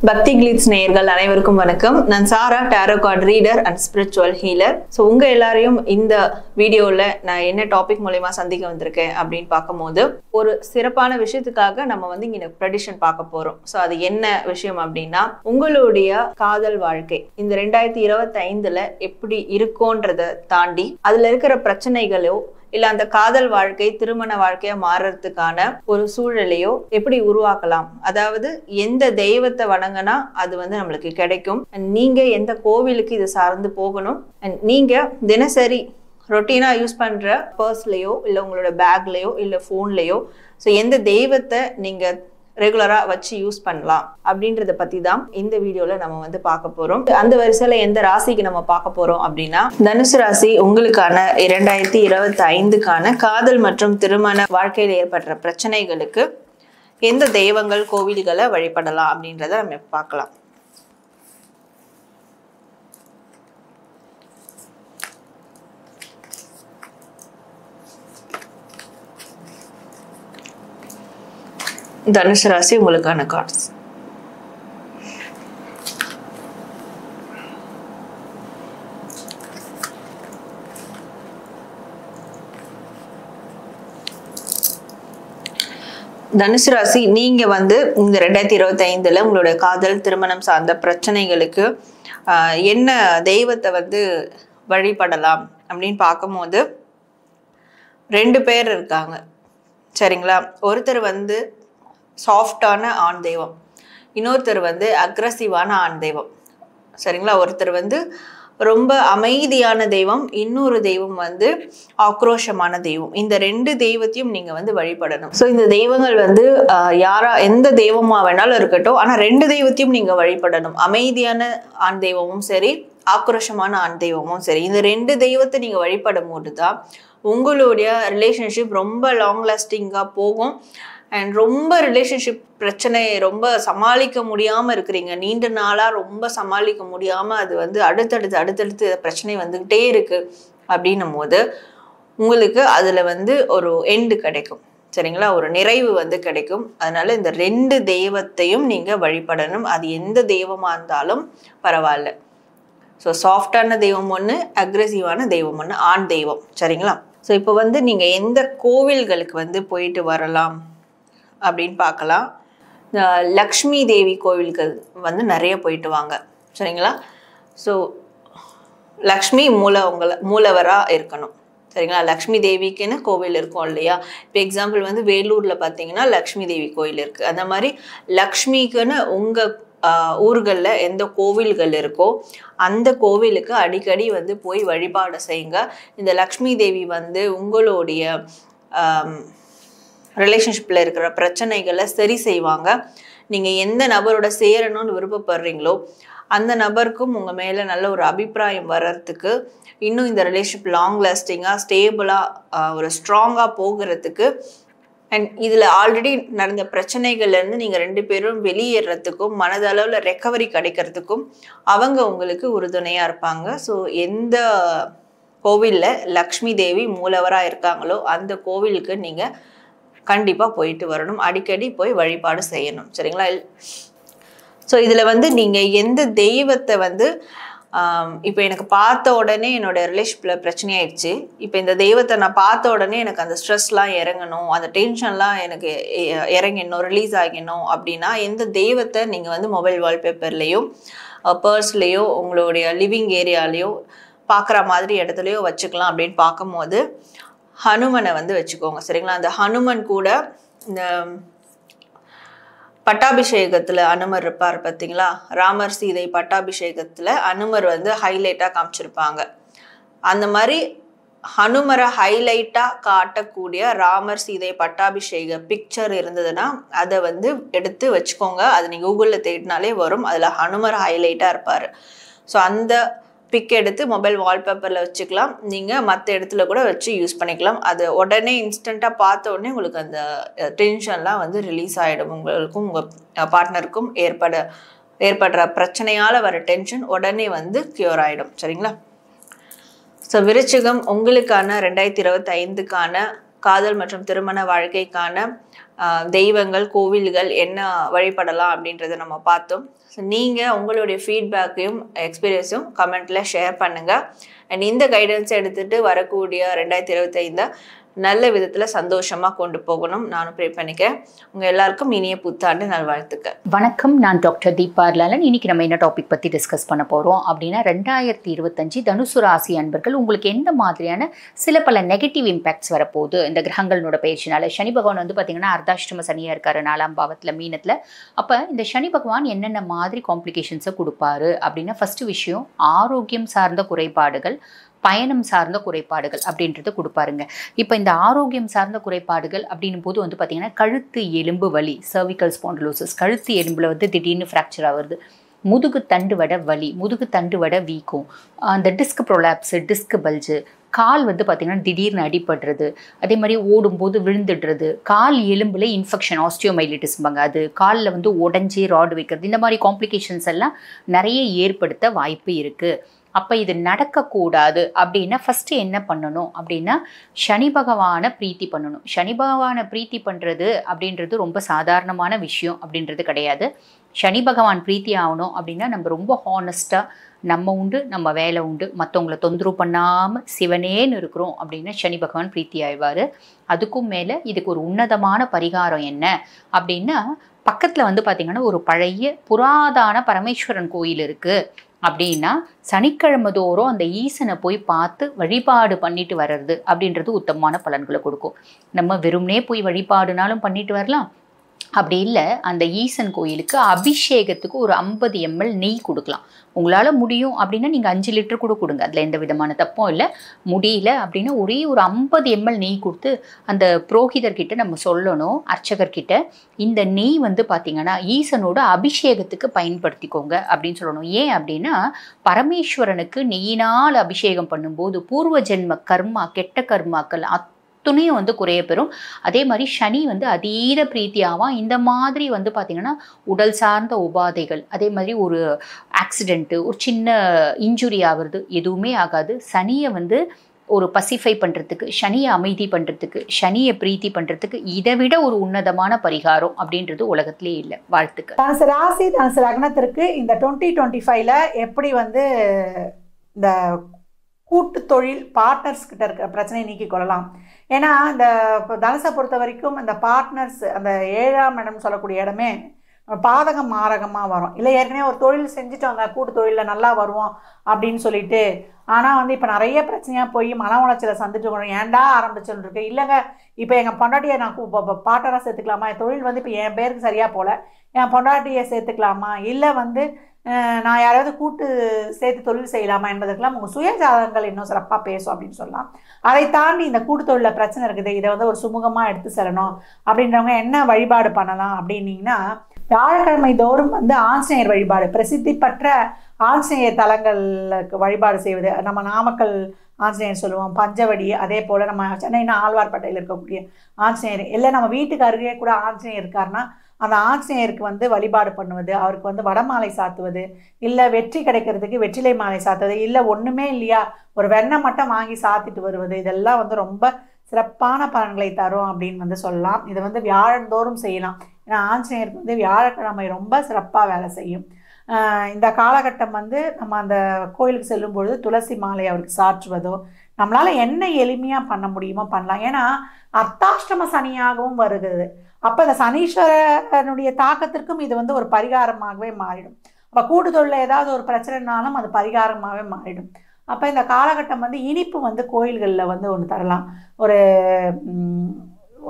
பக்தி கிளிட்ஸ் நேயர்கள் அனைவருக்கும் வணக்கம். நான் Sara, tarot card reader and spiritual healer. So உங்க எல்லாரையும் இந்த வீடியோவில் நான் என்ன டாபிக் மூலமா சந்திக்க வந்திருக்கேன் அப்படின்னு பார்க்கும்போது, ஒரு சிறப்பான விஷயத்துக்காக நம்ம இங்க ப்ரெடிஷன் பார்க்க போறோம். ஸோ அது என்ன விஷயம் அப்படின்னா, உங்களுடைய காதல் வாழ்க்கை இந்த 2025 எப்படி இருக்கும்ன்றதை தாண்டி அதுல இருக்கிற பிரச்சனைகளோ இல்ல அந்த காதல் வாழ்க்கை திருமண வாழ்க்கையா மாறுறதுக்கான ஒரு சூழலையோ எப்படி உருவாக்கலாம், அதாவது எந்த தெய்வத்தை வணங்கினா அது நம்மளுக்கு கிடைக்கும், நீங்க எந்த கோவிலுக்கு இது சார்ந்து போகணும், நீங்க தினசரி ரொட்டீனா யூஸ் பண்ற பர்ஸ்லயோ இல்ல உங்களோட பேக்லயோ இல்ல போன்லயோ எந்த தெய்வத்தை நீங்க ரெகுலரா வச்சு யூஸ் பண்ணலாம் அப்படின்றத பத்தி தான் இந்த வீடியோல நம்ம பார்க்க போறோம். அந்த வரிசையில எந்த ராசிக்கு நம்ம பார்க்க போறோம் அப்படின்னா, தனுசு ராசி உங்களுக்கான 2025க்கான காதல் மற்றும் திருமண வாழ்க்கையில் ஏற்படுற பிரச்சனைகளுக்கு எந்த தெய்வங்கள் கோவில்களை வழிபடலாம் அப்படின்றத நம்ம பார்க்கலாம். தனுசு ராசி உங்களுக்கான கார்ட்ஸ். தனுசு ராசி, நீங்க இந்த 2025 உங்களுடைய காதல் திருமணம் சார்ந்த பிரச்சனைகளுக்கு என்ன தெய்வத்தை வழிபடலாம் அப்படின்னு பார்க்கும்போது 2 பேர் இருக்காங்க, சரிங்களா? ஒருத்தர் சாஃப்டான ஆண் தெய்வம், இன்னொருத்தர் அக்ரஸிவான ஆண் தெய்வம், சரிங்களா? ஒருத்தர் ரொம்ப அமைதியான தெய்வம், இன்னொரு தெய்வம் ஆக்ரோஷமான தெய்வம். இந்த 2 தெய்வத்தையும் நீங்க வழிபடணும். ஸோ இந்த தெய்வங்கள் எந்த தெய்வமா வேணாலும் இருக்கட்டும், ஆனா 2 தெய்வத்தையும் நீங்க வழிபடணும். அமைதியான ஆண் தெய்வமும் சரி, ஆக்ரோஷமான ஆண் தெய்வமும் சரி, இந்த 2 தெய்வத்தை நீங்க வழிபடும் போதுதான் உங்களுடைய ரிலேஷன்ஷிப் ரொம்ப லாங் லாஸ்டிங்கா போகும். அண்ட் ரொம்ப ரிலேஷன்ஷிப் பிரச்சனை ரொம்ப சமாளிக்க முடியாம இருக்கிறீங்க, நீண்ட நாளா ரொம்ப சமாளிக்க முடியாம அது அடுத்தடுத்து பிரச்சனை வந்துகிட்டே இருக்கு அப்படின்னும் போது உங்களுக்கு அதுல ஒரு எண்டு கிடைக்கும், சரிங்களா? ஒரு நிறைவு கிடைக்கும். அதனால இந்த 2 தெய்வத்தையும் நீங்க வழிபடணும். அது எந்த தெய்வமா இருந்தாலும் பரவாயில்ல. ஸோ சாஃப்டான தெய்வம் ஒன்று, அக்ரெசிவான தெய்வம் ஒன்று, ஆண் தெய்வம், சரிங்களா? ஸோ இப்போ நீங்க எந்த கோவில்களுக்கு போயிட்டு வரலாம் அப்படின்னு பார்க்கலாம். லக்ஷ்மி தேவி கோவில்கள் நிறைய போயிட்டு வாங்க, சரிங்களா? ஸோ லக்ஷ்மி மூலவரா இருக்கணும், சரிங்களா? லக்ஷ்மி தேவிக்குன்னு கோவில் இருக்கும் இல்லையா? இப்போ எக்ஸாம்பிள் வேலூர்ல பார்த்தீங்கன்னா லக்ஷ்மி தேவி கோயில் இருக்கு. அந்த மாதிரி லக்ஷ்மிக்குன்னு உங்க ஊர்களில் எந்த கோவில்கள் இருக்கோ அந்த கோவிலுக்கு அடிக்கடி போய் வழிபாடு செய்யுங்க. இந்த லக்ஷ்மி தேவி உங்களுடைய ரிலேஷன்ஷிப்பில் இருக்கிற பிரச்சனைகளை சரி செய்வாங்க. நீங்கள் எந்த நபரோட சேரணும்னு விருப்பப்படுறீங்களோ அந்த நபருக்கும் உங்கள் மேலே நல்ல ஒரு அபிப்பிராயம் வர்றதுக்கு, இன்னும் இந்த ரிலேஷன்ஷிப் லாங் லாஸ்டிங்காக ஸ்டேபிளாக ஒரு ஸ்ட்ராங்காக போகிறதுக்கு, அண்ட் இதில் ஆல்ரெடி நடந்த பிரச்சனைகள்லேருந்து நீங்கள் 2 பேரும் வெளியேறதுக்கும் மனதளவில் ரெக்கவரி கிடைக்கிறதுக்கும் அவங்க உங்களுக்கு உறுதுணையாக இருப்பாங்க. ஸோ எந்த கோவிலில் லக்ஷ்மி தேவி மூலவராக இருக்காங்களோ அந்த கோவிலுக்கு நீங்கள் கண்டிப்பாக போயிட்டு வரணும், அடிக்கடி போய் வழிபாடு செய்யணும், சரிங்களா? ஸோ இதில் நீங்கள் எந்த தெய்வத்தை இப்போ எனக்கு பார்த்த உடனே என்னோட ரிலேஷன்ஷிப்பில் பிரச்சனை ஆயிடுச்சு, இப்போ இந்த தெய்வத்தை நான் பார்த்த உடனே எனக்கு அந்த ஸ்ட்ரெஸ்லாம் இறங்கணும், அந்த டென்ஷன்லாம் எனக்கு இறங்கணும், ரிலீஸ் ஆகிடணும் அப்படின்னா எந்த தெய்வத்தை நீங்கள் மொபைல் வால்பேப்பர்லேயோ பர்ஸ்லேயோ உங்களுடைய லிவிங் ஏரியாலேயோ பார்க்குற மாதிரி இடத்துலையோ வச்சுக்கலாம் அப்படின்னு பார்க்கும்போது ஹனுமனை வச்சுக்கோங்க, சரிங்களா? அந்த ஹனுமன் கூட இந்த பட்டாபிஷேகத்துல அனுமர் இருப்பார் பார்த்தீங்களா? ராமர் சீதை பட்டாபிஷேகத்துல அனுமர் ஹைலைட்டா காமிச்சிருப்பாங்க. அந்த மாதிரி ஹனுமரை ஹைலைட்டா காட்டக்கூடிய ராமர் சீதை பட்டாபிஷேக பிக்சர் இருந்ததுன்னா அதை எடுத்து வச்சுக்கோங்க. அது நீங்க கூகுளில் தேடினாலே வரும். அதுல ஹனுமர் ஹைலைட்டா இருப்பாரு. ஸோ அந்த பிக் எடுத்து மொபைல் வால்பேப்பரில் வச்சுக்கலாம். நீங்கள் மற்ற இடத்துல கூட வச்சு யூஸ் பண்ணிக்கலாம். அது உடனே இன்ஸ்டண்ட்டாக பார்த்த உடனே உங்களுக்கு அந்த டென்ஷன்லாம் ரிலீஸ் ஆகிடும். உங்களுக்கும் உங்கள் பார்ட்னருக்கும் ஏற்படுற பிரச்சனையால் வர டென்ஷன் உடனே க்யூர் ஆகிடும், சரிங்களா? ஸோ விருச்சிகம் உங்களுக்கான 2025க்கான காதல் மற்றும் திருமண வாழ்க்கைக்கான தெய்வங்கள், கோவில்கள் என்ன வழிபடலாம் அப்படின்றத நம்ம பார்த்தோம். ஸோ நீங்கள் உங்களுடைய ஃபீட்பேக்கையும் எக்ஸ்பீரியன்ஸும் கமெண்ட்டில் ஷேர் பண்ணுங்கள். அண்ட் இந்த கைடன்ஸை எடுத்துகிட்டு வரக்கூடிய 2025 நல்ல விதத்தில் சந்தோஷமாக கொண்டு போகணும் நானும் ப்ரே பண்ணிக்கிறேன். உங்கள் எல்லாருக்கும் இனிய புத்தாண்டு நல்வாழ்த்துக்கள். வணக்கம், நான் டாக்டர் தீபா லாலன். இன்னைக்கு நம்ம என்ன டாபிக் பற்றி டிஸ்கஸ் பண்ண போகிறோம் அப்படின்னா, 2025 தனுசு ராசி அன்பர்கள் உங்களுக்கு எந்த மாதிரியான சில பல நெகட்டிவ் இம்பேக்ட்ஸ் வரப்போகுது இந்த கிரகங்களோட பயிற்சினால. சனி பகவான் வந்து பார்த்திங்கன்னா அர்த்தாஷ்டம சனியாக இருக்காரு 4ஆம் பாவத்தில் மீனத்தில். அப்போ இந்த சனி பகவான் என்னென்ன மாதிரி காம்ப்ளிகேஷன்ஸை கொடுப்பாரு அப்படின்னா, ஃபஸ்ட்டு விஷயம் ஆரோக்கியம் சார்ந்த குறைபாடுகள், பயணம் சார்ந்த குறைபாடுகள் அப்படின்றது கொடுப்பாருங்க. இப்போ இந்த ஆரோக்கியம் சார்ந்த குறைபாடுகள் அப்படின்னும் போது வந்து பார்த்திங்கன்னா கழுத்து எலும்பு வலி, சர்விக்கல் ஸ்பாண்டிலோசிஸ், கழுத்து எலும்பில் வந்து திடீர்னு ஃப்ராக்சர் ஆகுது, முதுகு தண்டு வட வலி, முதுகு தண்டு வட வீக்கம், அந்த டிஸ்க் ப்ரொலாப்ஸு, டிஸ்க் பல்ஜு, கால் வந்து பார்த்திங்கன்னா திடீர்னு அடிபடுறது, அதே மாதிரி ஓடும்போது விழுந்துடுறது, கால் எலும்பில் இன்ஃபெக்ஷன் ஆஸ்டியோமைலிட்டிஸ்பாங்க, அது காலில் வந்து உடஞ்சி ராடு வைக்கிறது, இந்த மாதிரி காம்ப்ளிகேஷன்ஸ் எல்லாம் நிறைய ஏற்படுத்த வாய்ப்பு இருக்குது. அப்போ இது நடக்கக்கூடாது அப்படின்னா ஃபஸ்ட்டு என்ன பண்ணணும் அப்படின்னா, சனி பகவானை பிரீத்தி பண்ணணும். சனி பகவானை பிரீத்தி பண்ணுறது அப்படின்றது ரொம்ப சாதாரணமான விஷயம் அப்படின்றது கிடையாது. சனி பகவான் பிரீத்தி ஆகணும் அப்படின்னா நம்ம ரொம்ப ஹானஸ்ட்டாக நம்ம உண்டு நம்ம வேலை உண்டு, மற்றவங்களை தொந்தரவு பண்ணாமல் சிவனேன்னு இருக்கிறோம் அப்படின்னா சனி பகவான் பிரீத்தி ஆயிடுவார். அதுக்கும் மேலே இதுக்கு ஒரு உன்னதமான பரிகாரம் என்ன அப்படின்னா, பக்கத்தில் வந்து பார்த்திங்கன்னா ஒரு பழைய புராதான பரமேஸ்வரன் கோயில் இருக்குது அப்படின்னா, சனிக்கிழமை தோறும் அந்த ஈசனை போய் பார்த்து வழிபாடு பண்ணிட்டு வர்றது அப்படின்றது உத்தமமான பலன்களை கொடுக்கும். நம்ம வெறும்னே போய் வழிபாடுனாலும் பண்ணிட்டு வரலாம். அப்படி இல்லை, அந்த ஈசன் கோயிலுக்கு அபிஷேகத்துக்கு ஒரு 50 ml நெய் கொடுக்கலாம். உங்களால் முடியும் அப்படின்னா நீங்கள் 5 லிட்டர் கூட கொடுங்க, அதில் எந்த விதமான தப்பும் இல்லை. முடியல அப்படின்னா ஒரே ஒரு 50 ml நெய் கொடுத்து அந்த புரோகிதர்கிட்ட நம்ம சொல்லணும், அர்ச்சகர்கிட்ட, இந்த நெய் வந்து பார்த்திங்கன்னா ஈசனோட அபிஷேகத்துக்கு பயன்படுத்திக்கோங்க அப்படின்னு சொல்லணும். ஏன் அப்படின்னா, பரமேஸ்வரனுக்கு நெய்யினால் அபிஷேகம் பண்ணும்போது பூர்வ ஜென்ம கர்மா, கெட்ட கர்மாக்கள் துணையும் வந்து குறைய பெறும். அதே மாதிரி சனி வந்து அதீத பிரீத்தியாவான். இந்த மாதிரி வந்து பார்த்திங்கன்னா உடல் சார்ந்த உபாதைகள், அதே மாதிரி ஒரு ஆக்சிடெண்ட்டு, ஒரு சின்ன இன்ஜுரி ஆகிறது எதுவுமே ஆகாது. சனியை வந்து ஒரு பசிஃபை பண்ணுறதுக்கு, சனியை அமைதி பண்ணுறதுக்கு, சனியை பிரீத்தி பண்ணுறதுக்கு இதை விட ஒரு உன்னதமான பரிகாரம் அப்படின்றது உலகத்திலே இல்லை. வாழ்த்துக்கள். தனுசு ராசி, தனுசு லக்னத்திற்கு இந்த 2025 எப்படி வந்து இந்த கூட்டு தொழில் பார்ட்னர்ஸ் கிட்ட இருக்கிற பிரச்சனையை நீக்கி கொள்ளலாம். ஏன்னா இந்த தனுசை பொறுத்த வரைக்கும் இந்த பார்ட்னர்ஸ், அந்த 7ஆம் இடம் சொல்லக்கூடிய இடமே பாதகம் மாரகமாக வரும். இல்லை ஏற்கனவே ஒரு தொழில் செஞ்சுட்டோங்க, கூட்டு தொழிலில் நல்லா வருவோம் அப்படின்னு சொல்லிட்டு, ஆனால் வந்து இப்போ நிறைய பிரச்சனையாக போய் மன உளைச்சலை சந்திச்சு ஏன்டா ஆரம்பிச்சுன்னு இருக்கு. இல்லைங்க, இப்போ எங்கள் பொண்டாட்டியை நான் பார்ட்னராக சேர்த்துக்கலாமா, என் தொழில் வந்து இப்போ என் பேருக்கு சரியாக போகல, என் பொண்டாட்டியை சேர்த்துக்கலாமா, இல்லை வந்து நான் யாராவது கூட்டு சேர்த்து தொழில் செய்யலாமா என்பதற்கெல்லாம் உங்கள் சுயஜாதகங்கள் இன்னும் சிறப்பாக பேசும் அப்படின்னு சொல்லலாம். அதை தாண்டி இந்த கூட்டு தொழிலில் பிரச்சனை இருக்குது, இதை வந்து ஒரு சுமூகமாக எடுத்து செல்லணும் அப்படின்றவங்க என்ன வழிபாடு பண்ணலாம் அப்படின்னீங்கன்னா, வியாழக்கிழமை தோறும் வந்து ஆஞ்சநேயர் வழிபாடு, பிரசித்தி பெற்ற ஆஞ்சநேயர் தலங்களுக்கு வழிபாடு செய்வது. நம்ம நாமக்கல் ஆஞ்சநேயர் சொல்லுவோம், பஞ்சவடி, அதே போல் நம்ம சென்னைனா ஆழ்வார்பேட்டையில் இருக்கக்கூடிய ஆஞ்சநேயர், இல்லை நம்ம வீட்டுக்கு அருகே கூட ஆஞ்சநேயர் இருக்காருன்னா அந்த ஆஞ்சநேயருக்கு வந்து வழிபாடு பண்ணுவது, அவருக்கு வந்து வடமாலை சாத்துவது, இல்லை வெற்றி கிடைக்கிறதுக்கு வெற்றிலை மாலை சாத்துவது, இல்லை ஒன்றுமே இல்லையா ஒரு வெண்ணெய் மட்டும் வாங்கி சாத்திட்டு வருவது, இதெல்லாம் வந்து ரொம்ப சிறப்பான பலன்களை தரும் அப்படின்னு வந்து சொல்லலாம். இதை வந்து வியாழந்தோறும் செய்யலாம். ஏன்னா ஆஞ்சநேயருக்கு வந்து வியாழக்கிழமை ரொம்ப சிறப்பாக வேலை செய்யும். இந்த காலகட்டம் வந்து நம்ம அந்த கோயிலுக்கு செல்லும் பொழுது துளசி மாலை அவருக்கு சாற்றுவதோ, நம்மளால் என்ன எளிமையாக பண்ண முடியுமோ பண்ணலாம். ஏன்னா அர்த்தாஷ்டம சனியாகவும் வருகிறது. அப்போ இந்த சனீஸ்வரனுடைய தாக்கத்திற்கும் இது வந்து ஒரு பரிகாரமாகவே மாறிடும். அப்போ கூடுதொழில் ஏதாவது ஒரு பிரச்சனைனாலும் அது பரிகாரமாகவே மாறிடும். அப்போ இந்த காலகட்டம் வந்து இனிப்பு வந்து கோயில்களில் வந்து ஒன்று தரலாம்.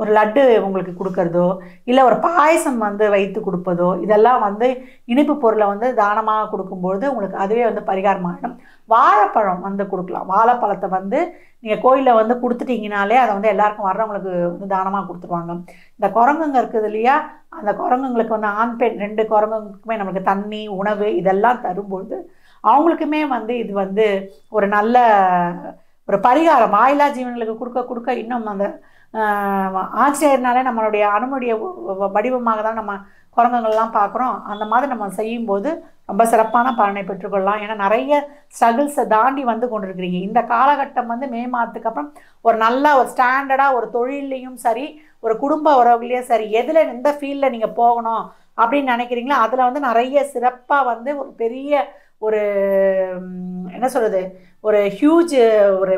ஒரு லட்டு உங்களுக்கு கொடுக்கறதோ, இல்லை ஒரு பாயசம் வந்து வைத்து கொடுப்பதோ, இதெல்லாம் வந்து இனிப்பு பொருளை வந்து தானமாக கொடுக்கும்பொழுது உங்களுக்கு அதுவே வந்து பரிகாரமாகிடும். வாழைப்பழம் வந்து கொடுக்கலாம். வாழைப்பழத்தை வந்து நீங்கள் கோயிலில் வந்து கொடுத்துட்டீங்கனாலே அதை வந்து எல்லாருக்கும் வர்றவங்களுக்கு வந்து தானமாக கொடுத்துருவாங்க. இந்த குரங்குங்க இருக்குது இல்லையா, அந்த குரங்குங்களுக்கு வந்து ஆண் பெண் 2 குரங்குக்குமே நம்மளுக்கு தண்ணி, உணவு இதெல்லாம் தரும்பொழுது அவங்களுக்குமே வந்து இது வந்து ஒரு நல்ல ஒரு பரிகாரம். வாயிலா ஜீவன்களுக்கு கொடுக்க இன்னும் அந்த ஆஞ்சநேயர்னாலே நம்மளுடைய அனுமனுடைய வடிவமாக தான் நம்ம குரங்குகள்லாம் பார்க்குறோம். அந்த மாதிரி நம்ம செய்யும்போது ரொம்ப சிறப்பான பலனை பெற்றுக்கொள்ளலாம். ஏன்னா நிறைய ஸ்ட்ரகிள்ஸை தாண்டி வந்து கொண்டிருக்கிறீங்க. இந்த காலகட்டம் வந்து மே மாதத்துக்கு அப்புறம் ஒரு நல்ல ஒரு ஸ்டாண்டர்டாக ஒரு தொழிலையும் சரி, ஒரு குடும்ப உறவுலையும் சரி, எதில் எந்த ஃபீல்டில் நீங்கள் போகணும் அப்படின்னு நினைக்கிறீங்களோ அதில் வந்து நிறைய சிறப்பாக வந்து ஒரு பெரிய ஒரு என்ன சொல்கிறது, ஒரு ஹியூஜ் ஒரு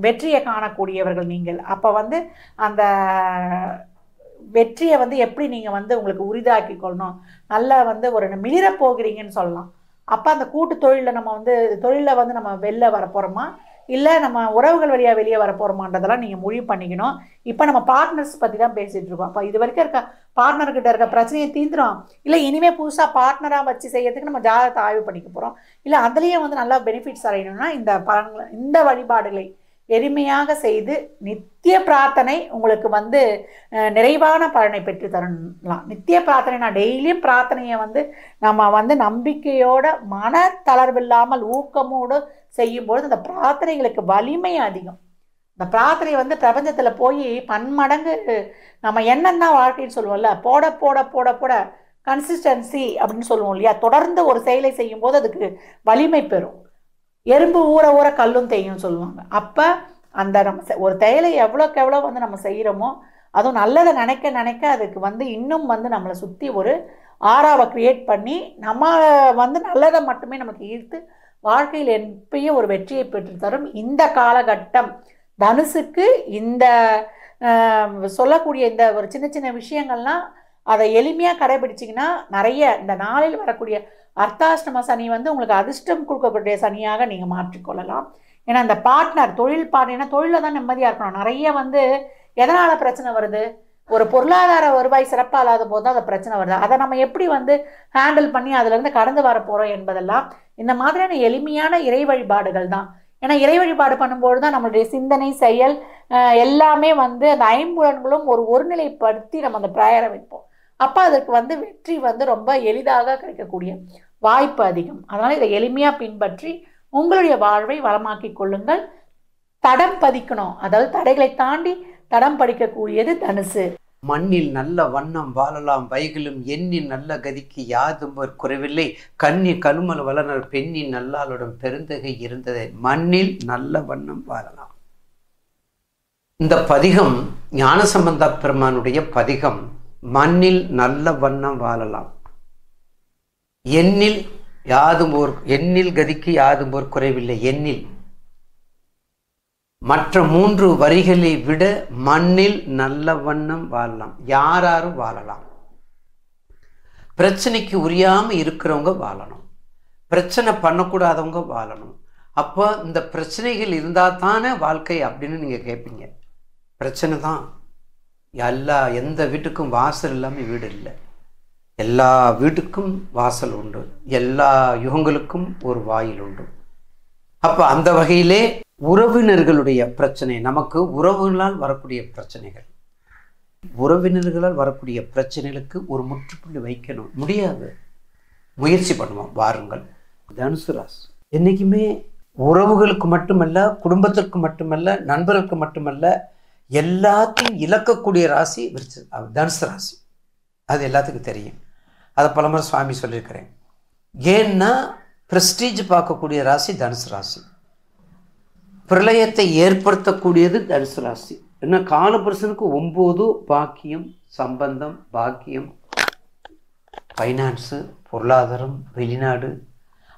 வெற்றியை காணக்கூடியவர்கள் நீங்கள். அப்போ வந்து அந்த வெற்றியை வந்து எப்படி நீங்கள் வந்து உங்களுக்கு உரிதாக்கி கொள்ளணும், நல்லா வந்து ஒரு மிளிர போகிறீங்கன்னு சொல்லலாம். அப்போ அந்த கூட்டு தொழிலில் நம்ம வந்து தொழிலில் வந்து நம்ம வெளில வரப்போகிறோமா இல்லை நம்ம உறவுகள் வழியாக வெளியே வரப்போகிறோமான்றதெல்லாம் நீங்கள் முடிவு பண்ணிக்கணும். இப்போ நம்ம பார்ட்னர்ஸ் பற்றி தான் பேசிகிட்டு இருக்கோம். அப்போ இது வரைக்கும் இருக்க பார்ட்னர்கிட்ட இருக்க பிரச்சனையை தீந்துடும், இல்லை இனிமேல் புதுசாக பார்ட்னராக வச்சு செய்யறதுக்கு நம்ம ஜாதகத்தை ஆய்வு பண்ணிக்க போகிறோம், இல்லை அதுலேயே வந்து நல்லா பெனிஃபிட்ஸ் அடையணும்னா இந்த பலன்களை இந்த வழிபாடுகளை எளிமையாக செய்து நித்திய பிரார்த்தனை உங்களுக்கு வந்து நிறைவான பலனை பெற்று தரலாம். நித்திய பிரார்த்தனை, நான் டெய்லியும் பிரார்த்தனையை வந்து நம்ம வந்து நம்பிக்கையோட மன தளர்வில்லாமல் ஊக்கமோடு செய்யும்போது அந்த பிரார்த்தனைகளுக்கு வலிமை அதிகம். இந்த பிரார்த்தனை வந்து பிரபஞ்சத்தில் போய் பன்மடங்கு நம்ம என்னென்ன வாழ்க்கைன்னு சொல்லுவோம்ல, போட போட போட போட கன்சிஸ்டன்சி அப்படின்னு சொல்லுவோம் இல்லையா, தொடர்ந்து ஒரு செயலை செய்யும்போது அதுக்கு வலிமை பெறும். எறும்பு ஊற ஊற கல்லும் தேயும் சொல்லுவாங்க. அப்போ அந்த நம்ம ஒரு செயலை எவ்வளோக்கு எவ்வளோ வந்து நம்ம செய்கிறோமோ அதுவும் நல்லதை நினைக்க நினைக்க அதுக்கு வந்து இன்னும் வந்து நம்மளை சுற்றி ஒரு ஆறாவை க்ரியேட் பண்ணி நம்ம வந்து நல்லதை மட்டுமே நமக்கு ஈர்த்து வாழ்க்கையில் எப்பயும் ஒரு வெற்றியை பெற்று தரும். இந்த காலகட்டம் தனுசுக்கு இந்த சொல்லக்கூடிய இந்த ஒரு சின்ன சின்ன விஷயங்கள்லாம் அதை எளிமையாக கடைபிடிச்சிங்கன்னா நிறைய இந்த நாளில் வரக்கூடிய அர்த்தாஷ்டம சனி வந்து உங்களுக்கு அதிர்ஷ்டம் கொடுக்கக்கூடிய சனியாக நீங்கள் மாற்றிக்கொள்ளலாம். ஏன்னா இந்த பார்ட்னர் தொழில் பார்ட்னர் தொழிலில் தான் நிம்மதியாக இருக்கணும். நிறைய வந்து எதனால் பிரச்சனை வருது, ஒரு பொருளாதார வருவாய் சிறப்பாக இல்லாத போது தான் அந்த பிரச்சனை வருது. அதை நம்ம எப்படி வந்து ஹேண்டில் பண்ணி அதுலேருந்து கடந்து வர போகிறோம் என்பதெல்லாம் இந்த மாதிரியான எளிமையான இறை வழிபாடுகள் தான். ஏன்னா இறை வழிபாடு பண்ணும்போது தான் நம்மளுடைய சிந்தனை செயல் எல்லாமே வந்து அந்த ஐம்புலன்களும் ஒருநிலைப்படுத்தி நம்ம அந்த ப்ரேயரை வைப்போம். அப்போ அதற்கு வந்து வெற்றி வந்து ரொம்ப எளிதாக கிடைக்கக்கூடிய வாய்ப்பு அதிகம். அதனால் இதை எளிமையாக பின்பற்றி உங்களுடைய வாழ்வை வளமாக்கி கொள்ளுங்கள். தடம் பதிக்கணும், அதாவது தடைகளை தாண்டி தடம் படிக்கக்கூடியது தனுசு. மண்ணில் நல்ல வண்ணம் வாழலாம் வைகளும் எண்ணின் நல்ல கதிக்கு யாதும் ஒரு குறைவில்லை கண்ணி கருமல் வளனர் பெண்ணின் நல்லாளுடன் பெருந்தகை இருந்ததை மண்ணில் நல்ல வண்ணம் வாழலாம். இந்த பதிகம் ஞானசம்பந்த பெருமானுடைய பதிகம். மண்ணில் நல்ல வண்ணம் வாழலாம், எண்ணில் கதிக்கு யாதும் ஒரு குறைவில்லை. எண்ணில் மற்ற 3 வரிகளை விட மண்ணில் நல்ல வண்ணம் வாழலாம். யாரும் வாழலாம். பிரச்சனைக்கு உரியாம இருக்கிறவங்க வாழணும், பிரச்சனை பண்ணக்கூடாதவங்க வாழணும். அப்போ இந்த பிரச்சனைகள் இருந்தால் தானே வாழ்க்கை அப்படின்னு நீங்க கேட்பீங்க. பிரச்சனை தான். எந்த வீட்டுக்கும் வாசல் இல்லாமல் வீடு இல்லை. எல்லா வீட்டுக்கும் வாசல் உண்டு, எல்லா யுகங்களுக்கும் ஒரு வாயில் உண்டு. அப்போ அந்த வகையிலே உறவினர்களுடைய பிரச்சனை, நமக்கு உறவுகளால் வரக்கூடிய பிரச்சனைகள், உறவினர்களால் வரக்கூடிய பிரச்சனைகளுக்கு ஒரு முற்றுப்புள்ளி வைக்கணும். முடியாது, முயற்சி பண்ணுவோம், வாருங்கள். தனுசு ராசி என்றைக்குமே உறவுகளுக்கு மட்டுமல்ல, குடும்பத்திற்கு மட்டுமல்ல, நண்பர்களுக்கு மட்டுமல்ல, எல்லாத்தையும் இழக்கக்கூடிய ராசி தனுசு ராசி. அது எல்லாத்துக்கும் தெரியும். அதை பலமுறை சுவாமி சொல்லியிருக்கிறேன். ஏன்னா பிரஸ்டீஜ் பார்க்கக்கூடிய ராசி தனுசு ராசி, பிரளயத்தை ஏற்படுத்தக்கூடியது தனுசு ராசி. ஏன்னா காலபுருஷனுக்கு 9 பாக்கியம், சம்பந்தம், பாக்கியம், ஃபைனான்ஸு, பொருளாதாரம், வெளிநாடு.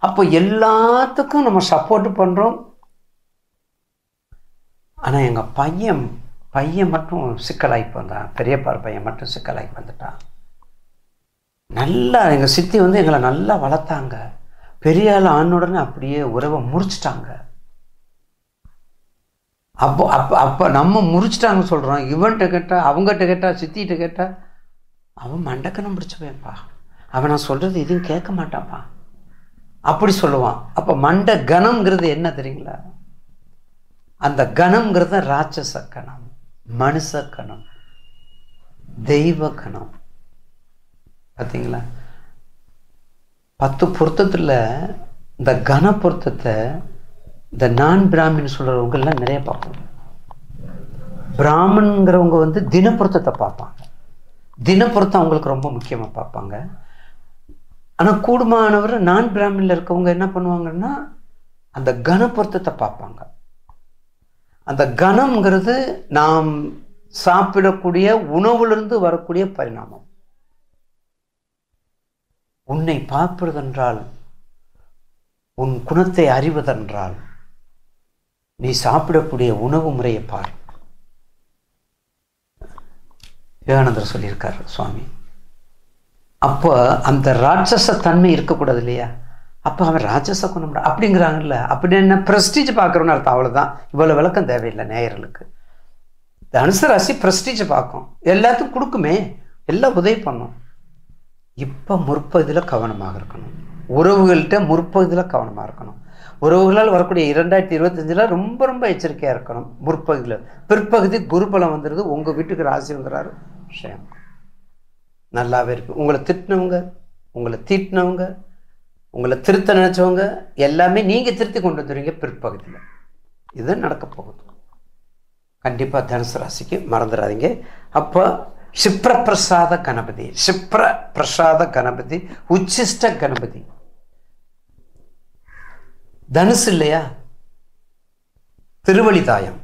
அப்போ எல்லாத்துக்கும் நம்ம சப்போர்ட் பண்ணுறோம். ஆனால் எங்கள் பையன் மட்டும் சிக்கலாகி வந்தான், பெரியப்பார் பையன் மட்டும் சிக்கலாகி வந்துட்டான். நல்லா எங்கள் சித்தி வந்து எங்களை நல்லா வளர்த்தாங்க. பெரிய ஆள் ஆணுடனே அப்படியே உறவை முறிச்சிட்டாங்க. அப்போ நம்ம முறிச்சிட்டாங்கன்னு சொல்கிறோம். இவன்கிட்ட கேட்டால், அவங்ககிட்ட கேட்டால், சித்திகிட்ட கேட்டால், அவன் மண்டக்கனம் பிடிச்சவேன்ப்பா, அவன் நான் சொல்கிறது எதுவும் கேட்க மாட்டான்ப்பா அப்படி சொல்லுவான். அப்போ மண்ட கணம்ங்கிறது என்ன தெரியுங்களா? அந்த கணம்ங்கிறது ராட்சச கணம், மனுஷ கணம், தெய்வ கணம். பார்த்தீங்களா? 10 பொருத்தத்தில் இந்த கன பொருத்தத்தை இந்த நான் பிராமின் சொல்கிறவங்கெல்லாம் நிறைய பார்ப்போம். பிராமன்கிறவங்க வந்து தின பொருத்தத்தை பார்ப்பாங்க, தினப்பொருத்தம் அவங்களுக்கு ரொம்ப முக்கியமாக பார்ப்பாங்க. ஆனால் கூடுமானவர் நான் பிராமினில் இருக்கவங்க என்ன பண்ணுவாங்கன்னா அந்த கணப்பொருத்தத்தை பார்ப்பாங்க. அந்த கணம்ங்கிறது நாம் சாப்பிடக்கூடிய உணவுலிருந்து வரக்கூடிய பரிணாமம். உன்னை பார்ப்பதென்றால், உன் குணத்தை அறிவதென்றால் நீ சாப்பிடக்கூடிய உணவு முறையை பார். விவேகானந்தர் சொல்லியிருக்கார் சுவாமி. அப்போ அந்த ராட்சச தன்மை இருக்கக்கூடாது இல்லையா? அப்போ அவன் ராட்சச குணம் அப்படிங்கிறாங்கல்ல. அப்படி என்ன பிரஸ்டீஜ் பார்க்குறோன்னு அர்த்தம். அவ்வளோதான். இவ்வளோ விளக்கம் தேவையில்லை நேயர்களுக்கு. தனுசு ராசி பிரஸ்டீஜ் பார்க்கும், எல்லாத்துக்கும் கொடுக்குமே, எல்லாம் உதவி பண்ணும். இப்போ முற்பகுதியில் கவனமாக இருக்கணும். உறவுகள்கிட்ட முற்பகுதியில் கவனமாக இருக்கணும். உறவுகளால் வரக்கூடிய 2025 ரொம்ப ரொம்ப எச்சரிக்கையாக இருக்கணும். முற்பகுதியில். பிற்பகுதி குருபலம் வந்துடுது, உங்கள் வீட்டுக்கு ராசி வந்துடுறாரு, விஷயம் நல்லாவே இருக்கு. உங்களை திட்டினவங்க, உங்களை தீட்டினவங்க, உங்களை திருத்த நினைச்சவங்க எல்லாமே நீங்கள் திருத்தி கொண்டு வந்துடுவீங்க பிற்பகுதியில். இது நடக்க போகுது கண்டிப்பாக. தனுசு ராசிக்கு மறந்துடாதீங்க. அப்போ க்ஷிப்ர பிரசாத கணபதி, க்ஷிப்ர பிரசாத கணபதி, உச்சிஷ்ட கணபதி தனுசு இல்லையா? திருவழிதாயம்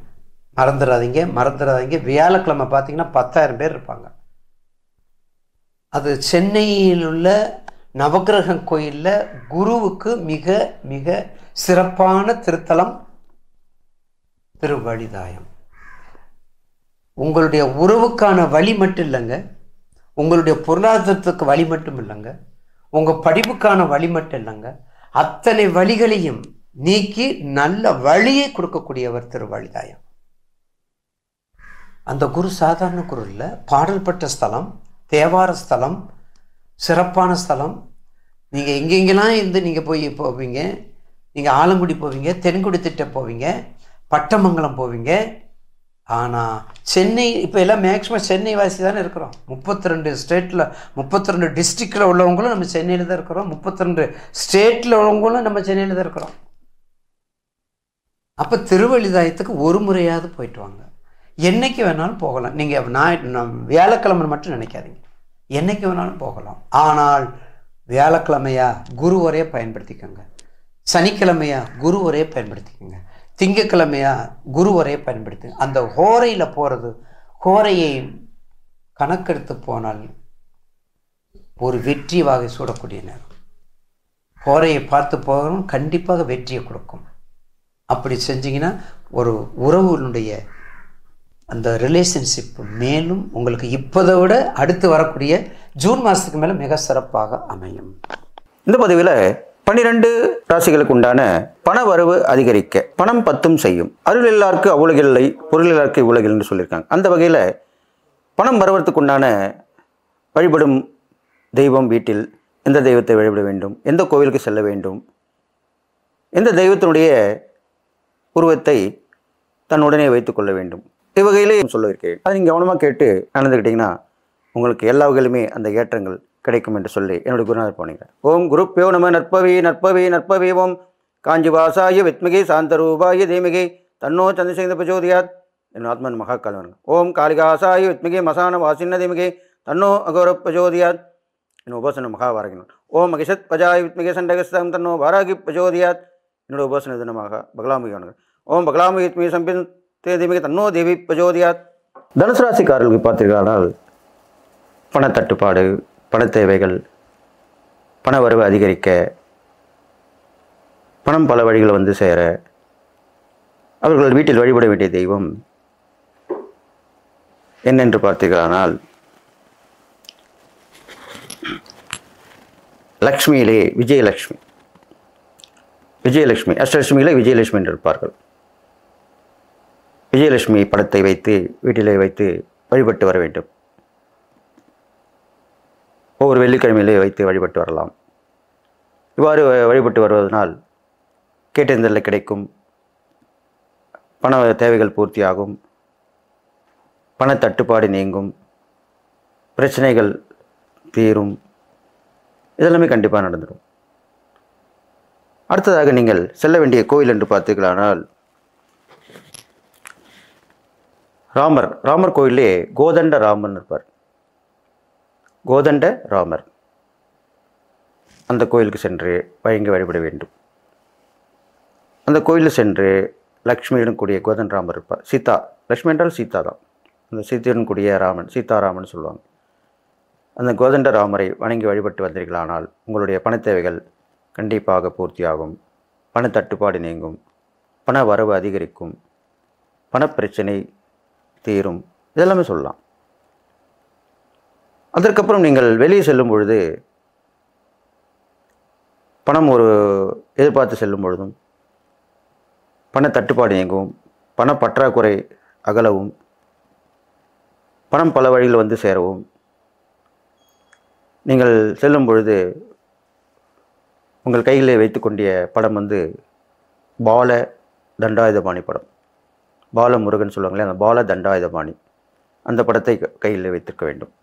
மறந்துடாதீங்க. வியாழக்கிழமை பார்த்தீங்கன்னா 10,000 பேர் இருப்பாங்க. அது சென்னையில் உள்ள நவக்கிரக கோயிலில் குருவுக்கு மிக மிக சிறப்பான திருத்தலம் திருவழிதாயம். உங்களுடைய உறவுக்கான வழி மட்டும் இல்லைங்க, உங்களுடைய பொருளாதாரத்துக்கு வழி மட்டும் இல்லைங்க, உங்கள் படிப்புக்கான வழி மட்டும் இல்லைங்க, அத்தனை வழிகளையும் நீக்கி நல்ல வழியை கொடுக்கக்கூடியவர் திருவழிதாயம். அந்த குரு சாதாரண குரு இல்லை, பாடல் பெற்ற ஸ்தலம், தேவார ஸ்தலம், சிறப்பான ஸ்தலம். நீங்கள் எங்கெங்கெல்லாம் இருந்து நீங்கள் போவீங்க. நீங்கள் ஆலங்குடி போவீங்க, தென்குடி திட்ட போவீங்க, பட்டமங்கலம் போவீங்க. ஆனால் சென்னை இப்போ எல்லாம் மேக்ஸிமம் சென்னை வாசி தானே இருக்கிறோம். 32 ஸ்டேட்டில் 32 டிஸ்ட்ரிக்டில் உள்ளவங்களும் நம்ம சென்னையில் தான் இருக்கிறோம். 32 ஸ்டேட்டில் உள்ளவங்களும் நம்ம சென்னையில் தான் இருக்கிறோம். அப்போ திருவழிதாயத்துக்கு ஒரு முறையாவது போயிட்டு வாங்க. என்னைக்கு வேணாலும் போகலாம். நீங்கள் வியாழக்கிழமை மட்டும் நினைக்காதீங்க, என்னைக்கு வேணாலும் போகலாம். ஆனால் வியாழக்கிழமையா குரு உரையை பயன்படுத்திக்கோங்க, சனிக்கிழமையா குரு உரையை பயன்படுத்திக்கோங்க, திங்கக்கிழமையா குரு உரையை பயன்படுத்துங்க. அந்த ஹோரையில் போகிறது, ஹோரையை கணக்கெடுத்து போனால் ஒரு வெற்றி வாகை சூடக்கூடிய நேரம். ஹோரையை பார்த்து போகணும், கண்டிப்பாக வெற்றியை கொடுக்கும். அப்படி செஞ்சீங்கன்னா ஒரு உறவுடைய அந்த ரிலேஷன்ஷிப் மேலும் உங்களுக்கு இப்போதை விட அடுத்து வரக்கூடிய ஜூன் மாதத்துக்கு மேலே மிக சிறப்பாக அமையும். இந்த பதிவில் 12 ராசிகளுக்கு உண்டான பண வரவு அதிகரிக்க பணம் 10 செய்யும். அருள் எல்லாருக்கு அவ்வுலகில்லை, பொருள் எல்லாருக்கு இவ்வுலகில் என்று சொல்லியிருக்காங்க. அந்த வகையில் பணம் வருவதற்கு உண்டான வழிபடும் தெய்வம், வீட்டில் எந்த தெய்வத்தை வழிபட வேண்டும், எந்த கோவிலுக்கு செல்ல வேண்டும், எந்த தெய்வத்தினுடைய உருவத்தை தன்னுடனே வைத்துக்கொள்ள வேண்டும், இவ்வகையிலே சொல்லியிருக்கேன். அதை நீங்கள் கவனமாக கேட்டு நடந்துக்கிட்டிங்கன்னா உங்களுக்கு எல்லா வகையிலுமே அந்த ஏற்றங்கள் கிடைக்கும் என்று சொல்லி என்னுடைய குருநாதர் போனீங்க. ஓம் குருப்பியோ நம. நற்பவி நற்பவி நற்பவி. ஓம் காஞ்சிவாசாய வித்மகே சாந்தரூபாய தீமகே தன்னோ சந்திரசேகர பிரச்சோதயாத். என் ஆத்மன் மகாகாலவன். ஓம் காளிகாசாய வித்மகே மசான வாசின்ன தீமகே தன்னோ அகோர பிரச்சோதயாத். என் உபாசன மகாவாரகின். ஓம் மகிஷத் பஜாய வித்மகே சண்டகஸ்தம் தன்னோ வாராகி பிரச்சோதயாத். என்னோட உபாசன தினமாக பகலாமுகி. ஓம் பகலாமுகி வித்மகே சம்பின் தீமகே தன்னோ தேவி பிரச்சோதயாத். தனுசு ராசிக்காரர்களுக்கு பார்த்தீர்களானால் பண தட்டுப்பாடு, பண தேவைகள், பண வரவு அதிகரிக்க, பணம் பல வழிகள் வந்து சேர அவர்கள் வீட்டில் வழிபட வேண்டிய தெய்வம் என்னென்று பார்த்தீர்களானால் லக்ஷ்மியிலே விஜயலக்ஷ்மி. விஜயலட்சுமி, அஷ்டலட்சுமியிலே விஜயலட்சுமி என்று இருப்பார்கள். விஜயலட்சுமி படத்தை வைத்து வீட்டிலே வைத்து வழிபட்டு வர வேண்டும். ஒவ்வொரு வெள்ளிக்கிழமையிலே வைத்து வழிபட்டு வரலாம். இவ்வாறு வழிபட்டு வருவதனால் கேட்டறிந்தல் கிடைக்கும், பண தேவைகள் பூர்த்தியாகும், பண தட்டுப்பாடு நீங்கும், பிரச்சனைகள் தீரும். இதெல்லாமே கண்டிப்பாக நடந்துடும். அடுத்ததாக நீங்கள் செல்ல வேண்டிய கோயில் என்று பார்த்தீர்களானால் ராமர் கோயிலே கோதண்ட ராமன் இருப்பார். கோதண்ட ராமர் அந்த கோயிலுக்கு சென்று வணங்கி வழிபட வேண்டும். அந்த கோயிலில் சென்று லக்ஷ்மியுடன் கூடிய கோதண்ட ராமர் இருப்பார். சீதா, லக்ஷ்மி என்றால் சீதா தான். அந்த சீதையுடன் கூடிய ராமன், சீதாராமன் சொல்லுவாங்க. அந்த கோதண்ட ராமரை வணங்கி வழிபட்டு வந்தீர்களானால் உங்களுடைய பண தேவைகள் கண்டிப்பாக பூர்த்தியாகும், பண தட்டுப்பாடு நீங்கும், பண வரவு அதிகரிக்கும், பணப்பிரச்சனை தீரும், இதெல்லாமே சொல்லலாம். அதற்கப்புறம் நீங்கள் வெளியே செல்லும் பொழுது, பணம் ஒரு எதிர்பார்த்து செல்லும் பொழுதும் பண தட்டுப்பாடு நீங்கும், பண பற்றாக்குறை அகலவும், பணம் பல வழியில் வந்து சேரவும், நீங்கள் செல்லும் பொழுது உங்கள் கையில் வைத்துக்கொண்டிய படம் வந்து பால தண்டாயுதபாணி படம், பால முருகன் சொல்லுவாங்களே, அந்த பால தண்டாயுதபாணி அந்த படத்தை கையில் வைத்திருக்க வேண்டும்.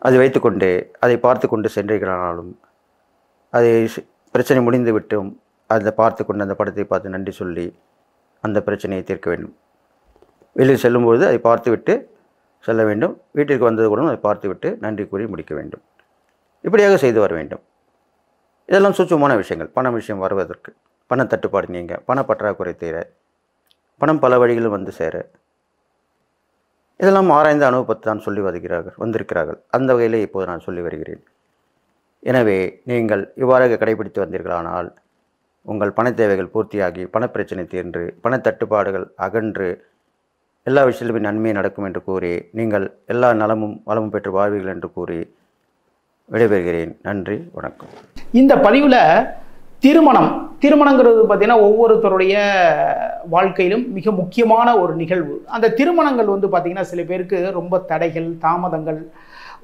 அதை வைத்துக்கொண்டு அதை பார்த்து கொண்டு சென்றீர்களானாலும், அதை பிரச்சனை முடிந்து விட்டும் அதை பார்த்து கொண்டு அந்த படத்தை பார்த்து நன்றி சொல்லி அந்த பிரச்சனையை தீர்க்க வேண்டும். வெளியில் செல்லும்பொழுது அதை பார்த்துவிட்டு செல்ல வேண்டும். வீட்டிற்கு வந்தது கூட அதை பார்த்துவிட்டு நன்றி கூறி முடிக்க வேண்டும். இப்படியாக செய்து வர வேண்டும். இதெல்லாம் சூட்சமான விஷயங்கள். பண விஷயம் வருவதற்கு, பண தட்டுப்பாடு நீங்க, பண பற்றாக்குறை தீர, பணம் பல வழிகளில் வந்து சேர, இதெல்லாம் ஆராய்ந்த அனுபவத்தை தான் சொல்லி வந்திருக்கிறார்கள். அந்த வகையிலே இப்போது நான் சொல்லி வருகிறேன். எனவே நீங்கள் இவ்வாறாக கடைபிடித்து வந்தீர்களானால் உங்கள் பண தேவைகள் பூர்த்தியாகி, பணப்பிரச்சனை தீர்ந்து, பண தட்டுப்பாடுகள் அகன்று, எல்லா விஷயத்திலுமே நன்மை நடக்கும் என்று கூறி, நீங்கள் எல்லா நலமும் வளமும் பெற்று வாழ்வீர்கள் என்று கூறி விடைபெறுகிறேன். நன்றி, வணக்கம். இந்த பதிவில் திருமணங்கிறது பார்த்தீங்கன்னா ஒவ்வொருத்தருடைய வாழ்க்கையிலும் மிக முக்கியமான ஒரு நிகழ்வு. அந்த திருமணங்கள் வந்து பார்த்திங்கன்னா சில பேருக்கு ரொம்ப தடைகள், தாமதங்கள்,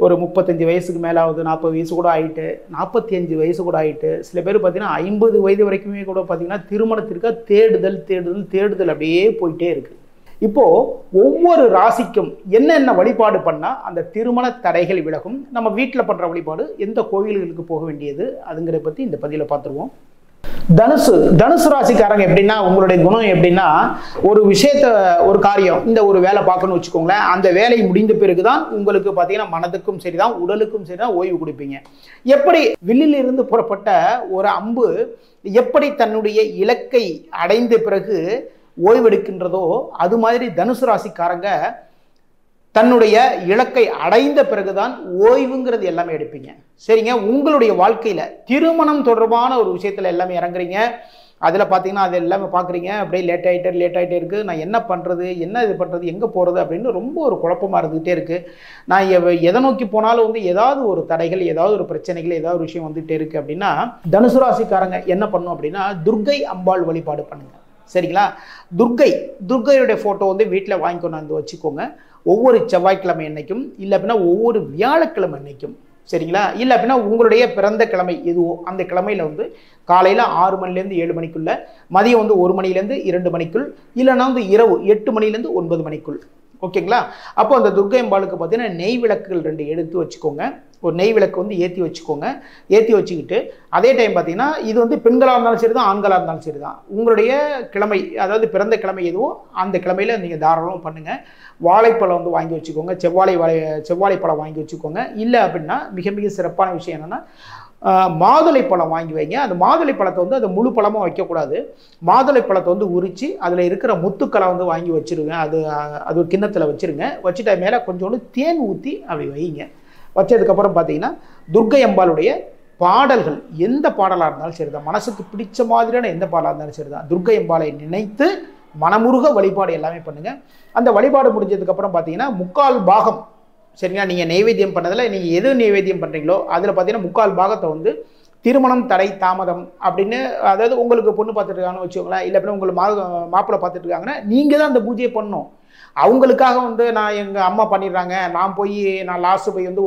ஒரு 35 வயசுக்கு மேலாவது, 40 வயசு கூட ஆகிட்டு, 45 வயசு கூட ஆகிட்டு, சில பேர் பார்த்திங்கன்னா 50 வயது வரைக்குமே கூட பார்த்திங்கன்னா திருமணத்திற்கு தேடுதல் அப்படியே போயிட்டே இருக்குது. இப்போது ஒவ்வொரு ராசிக்கும் என்னென்ன வழிபாடு பண்ணால் அந்த திருமண தடைகள் விலகும், நம்ம வீட்டில் பண்ணுற வழிபாடு, எந்த கோயில்களுக்கு போக வேண்டியது, அதுங்கிறத பற்றி இந்த பதிவில் பார்த்துருவோம். தனுசு ராசிக்காரங்க எப்படின்னா, உங்களுடைய குணம் எப்படின்னா, ஒரு விஷயத்த, ஒரு காரியம், இந்த ஒரு வேலை பார்க்கணும்னு வச்சுக்கோங்களேன், அந்த வேலை முடிந்த பிறகுதான் உங்களுக்கு பார்த்தீங்கன்னா மனதுக்கும் சரிதான், உடலுக்கும் சரிதான் ஓய்வு கொடுப்பீங்க. எப்படி வில்லிலிருந்து புறப்பட்ட ஒரு அம்பு எப்படி தன்னுடைய இலக்கை அடைந்த பிறகு ஓய்வெடுக்கின்றதோ, அது மாதிரி தனுசு ராசிக்காரங்க தன்னுடைய இலக்கை அடைந்த பிறகுதான் ஓய்வுங்கிறது எல்லாமே எடுப்பீங்க. சரிங்க, உங்களுடைய வாழ்க்கையில் திருமணம் தொடர்பான ஒரு விஷயத்தில் எல்லாமே இறங்குறீங்க. அதில் பார்த்தீங்கன்னா அது எல்லாமே பார்க்குறீங்க, அப்படியே லேட் ஆகிட்டே இருக்குது. நான் என்ன பண்ணுறது, என்ன இது பண்ணுறது, எங்கே போகிறது அப்படின்னு ரொம்ப ஒரு குழப்பமாக இருந்துகிட்டே இருக்குது. நான் எதை நோக்கி போனாலும் வந்து ஏதாவது ஒரு தடைகள், ஏதாவது ஒரு பிரச்சனைகள், ஏதாவது ஒரு விஷயம் வந்துகிட்டே இருக்குது அப்படின்னா, தனுசு ராசிக்காரங்க என்ன பண்ணும் அப்படின்னா, துர்க்கை அம்பாள் வழிபாடு பண்ணுங்கள். சரிங்களா, துர்க்கையுடைய ஃபோட்டோ வந்து வீட்டில் வாங்கி கொண்டு வந்து வச்சுக்கோங்க. ஒவ்வொரு செவ்வாய்க்கிழமை அன்னைக்கும், இல்லை அப்படின்னா ஒவ்வொரு வியாழக்கிழமை அன்னைக்கும், சரிங்களா, இல்லை அப்படின்னா உங்களுடைய பிறந்த கிழமை எதுவோ அந்த கிழமையில் வந்து காலையில் 6 மணிலேருந்து 7 மணிக்குள்ள, மதியம் வந்து 1 மணிலேருந்து 2 மணிக்குள், இல்லைன்னா வந்து இரவு 8 மணிலேருந்து 9 மணிக்குள். ஓகேங்களா. அப்போ அந்த துர்க்கை அம்பாளுக்கு பார்த்தீங்கன்னா நெய் விளக்குகள் 2 எடுத்து வச்சுக்கோங்க. ஒரு நெய் விளக்கு வந்து ஏற்றி வச்சுக்கோங்க. ஏற்றி வச்சுக்கிட்டு அதே டைம் பார்த்தீங்கன்னா இது வந்து பெண்களாக இருந்தாலும் சரி தான், ஆண்களாக இருந்தாலும் சரி தான், உங்களுடைய கிழமை, அதாவது பிறந்த கிழமை எதுவோ அந்த கிழமையில் நீங்கள் தாராளமாக பண்ணுங்கள். வாழைப்பழம் வந்து வாங்கி வச்சுக்கோங்க, செவ்வாழைப்பழம் வாங்கி வச்சுக்கோங்க. இல்லை அப்படின்னா மிக மிக சிறப்பான விஷயம் என்னென்னா, மாதுளை பழம் வாங்கி வைங்க. அந்த மாதுளை பழத்தை வந்து அதை முழு பழமாக வைக்கக்கூடாது. மாதுளை பழத்தை வந்து உரித்து அதில் இருக்கிற முத்துக்களை வந்து வாங்கி வச்சுருங்க. அது ஒரு கிண்ணத்தில் வச்சுருங்க. வச்சுட்ட மேலே கொஞ்சோண்டு தேன் ஊற்றி அப்படி வைங்க. வச்சதுக்கப்புறம் பார்த்தீங்கன்னா துர்க்கை அம்பாளுடைய பாடல்கள், எந்த பாடலாக இருந்தாலும் சரி தான், மனசுக்கு பிடிச்ச மாதிரியான எந்த பாடலாக இருந்தாலும் சரி தான், துர்க்கை அம்பாளை நினைத்து மனமுருக வழிபாடு எல்லாமே பண்ணுங்கள். அந்த வழிபாடு முடிஞ்சதுக்கப்புறம் பார்த்தீங்கன்னா 3/4 பாகம், சரிங்களா, நீங்கள் நைவேத்தியம் பண்ணதில் நீங்கள் எது நைவேத்தியம் பண்ணுறீங்களோ அதில் பார்த்தீங்கன்னா 3/4 பாகத்தை வந்து திருமணம் தடை தாமதம் அப்படின்னு, அதாவது உங்களுக்கு பொண்ணு பார்த்துட்டு இருக்காங்கன்னு வச்சுக்கோங்களேன், இல்லை அப்படின்னா உங்களுக்கு மாப்பிள்ளை பார்த்துட்டு இருக்காங்கன்னா நீங்கள் தான் அந்த பூஜையை பண்ணணும். அவங்களுக்காக வந்து நான் எங்கள் அம்மா பண்ணிடுறாங்க, நான் லாஸ்ட்டு போய் வந்து